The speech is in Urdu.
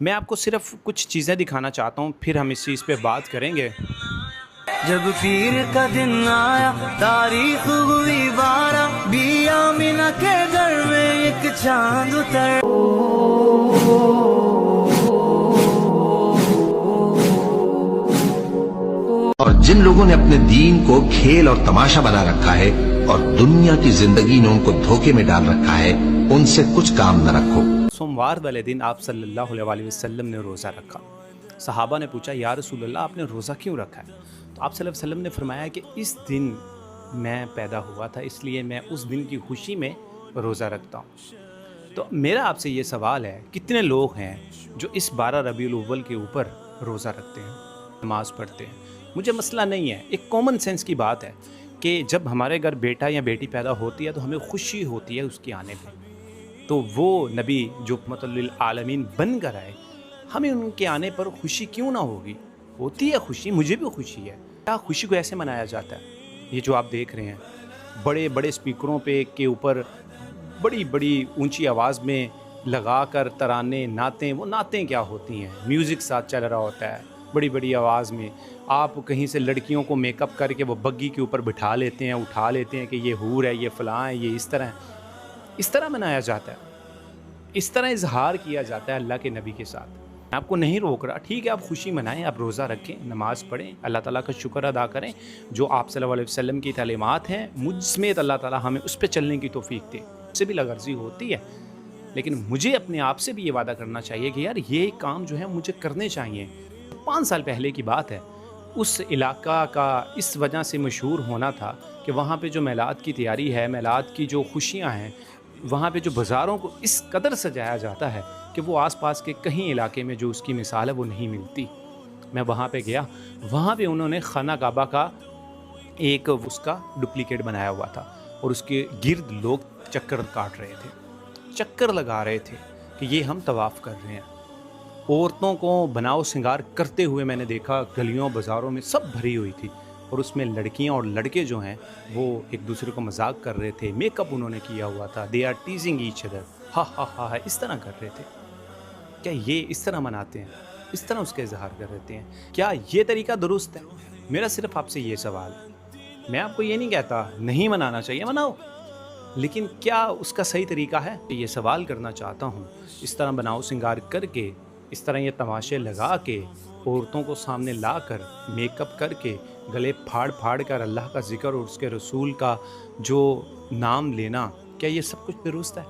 میں آپ کو صرف کچھ چیزیں دکھانا چاہتا ہوں، پھر ہم اس چیز پہ بات کریں گے۔ جب پیر کا دن آیا تاریخ ہوئی 12 بی آمینہ کے گھر میں ایک چاند اتر۔ اور جن لوگوں نے اپنے دین کو کھیل اور تماشا بنا رکھا ہے اور دنیا کی زندگی نے ان کو دھوکے میں ڈال رکھا ہے، ان سے کچھ کام نہ رکھو۔ سوموار والے دن آپ صلی اللہ علیہ وسلم نے روزہ رکھا۔ صحابہ نے پوچھا یا رسول اللہ آپ نے روزہ کیوں رکھا ہے؟ تو آپ صلی اللہ علیہ وسلم نے فرمایا کہ اس دن میں پیدا ہوا تھا، اس لیے میں اس دن کی خوشی میں روزہ رکھتا ہوں۔ تو میرا آپ سے یہ سوال ہے، کتنے لوگ ہیں جو اس 12 ربیع الاول کے اوپر روزہ رکھتے ہیں، نماز پڑھتے ہیں؟ مجھے مسئلہ نہیں ہے، ایک کامن سینس کی بات ہے کہ جب ہمارے گھر بیٹا یا بیٹی پیدا ہوتی ہے تو ہمیں خوشی ہوتی ہے اس کے آنے پہ۔ تو وہ نبی جو رحمت للعالمین بن کر آئے، ہمیں ان کے آنے پر خوشی کیوں نہ ہوگی؟ ہوتی ہے خوشی، مجھے بھی خوشی ہے۔ کیا خوشی کو ایسے منایا جاتا ہے؟ یہ جو آپ دیکھ رہے ہیں بڑے بڑے اسپیکروں پہ کے اوپر بڑی بڑی اونچی آواز میں لگا کر ترانے نعتیں، وہ نعتیں کیا ہوتی ہیں؟ میوزک ساتھ چل رہا ہوتا ہے بڑی بڑی آواز میں۔ آپ کہیں سے لڑکیوں کو میک اپ کر کے وہ بگی کے اوپر بٹھا لیتے ہیں، اٹھا لیتے ہیں کہ یہ حور ہے، یہ فلاں ہے، یہ اس طرح ہے۔ اس طرح منایا جاتا ہے، اس طرح اظہار کیا جاتا ہے اللہ کے نبی کے ساتھ۔ میں آپ کو نہیں روک رہا، ٹھیک ہے آپ خوشی منائیں، آپ روزہ رکھیں، نماز پڑھیں، اللہ تعالیٰ کا شکر ادا کریں، جو آپ صلی اللہ علیہ وسلم کی تعلیمات ہیں مجھ سمیت اللہ تعالیٰ ہمیں اس پہ چلنے کی توفیق دے۔ اس سے بھی لغرضی ہوتی ہے، لیکن مجھے اپنے آپ سے بھی یہ وعدہ کرنا چاہیے کہ یار یہ کام جو ہے مجھے کرنے چاہیے۔ 5 سال پہلے کی بات ہے، اس علاقہ کا اس وجہ سے مشہور ہونا تھا کہ وہاں پہ جو میلاد کی تیاری ہے، میلاد کی جو خوشیاں ہیں، وہاں پہ جو بازاروں کو اس قدر سجایا جاتا ہے کہ وہ آس پاس کے کہیں علاقے میں جو اس کی مثال ہے وہ نہیں ملتی۔ میں وہاں پہ گیا، وہاں پہ انہوں نے خانہ کعبہ کا ایک اس کا ڈپلیکیٹ بنایا ہوا تھا اور اس کے گرد لوگ چکر کاٹ رہے تھے، چکر لگا رہے تھے کہ یہ ہم طواف کر رہے ہیں۔ عورتوں کو بناؤ سنگار کرتے ہوئے میں نے دیکھا، گلیوں بازاروں میں سب بھری ہوئی تھی، اور اس میں لڑکیاں اور لڑکے جو ہیں وہ ایک دوسرے کو مذاق کر رہے تھے، میک اپ انہوں نے کیا ہوا تھا، they are teasing each other, ha ha ha ہا، اس طرح کر رہے تھے۔ کیا یہ اس طرح مناتے ہیں؟ اس طرح اس کا اظہار کر رہتے ہیں؟ کیا یہ طریقہ درست ہے؟ میرا صرف آپ سے یہ سوال ہے۔ میں آپ کو یہ نہیں کہتا نہیں منانا چاہیے، مناؤ، لیکن کیا اس کا صحیح طریقہ ہے؟ یہ سوال کرنا چاہتا ہوں۔ اس طرح بناؤ سنگار کر کے، اس طرح یہ تماشے لگا کے، عورتوں کو سامنے لا کر، میک اپ کر کے، گلے پھاڑ پھاڑ کر اللہ کا ذکر اور اس کے رسول کا جو نام لینا، کیا یہ سب کچھ درست ہے؟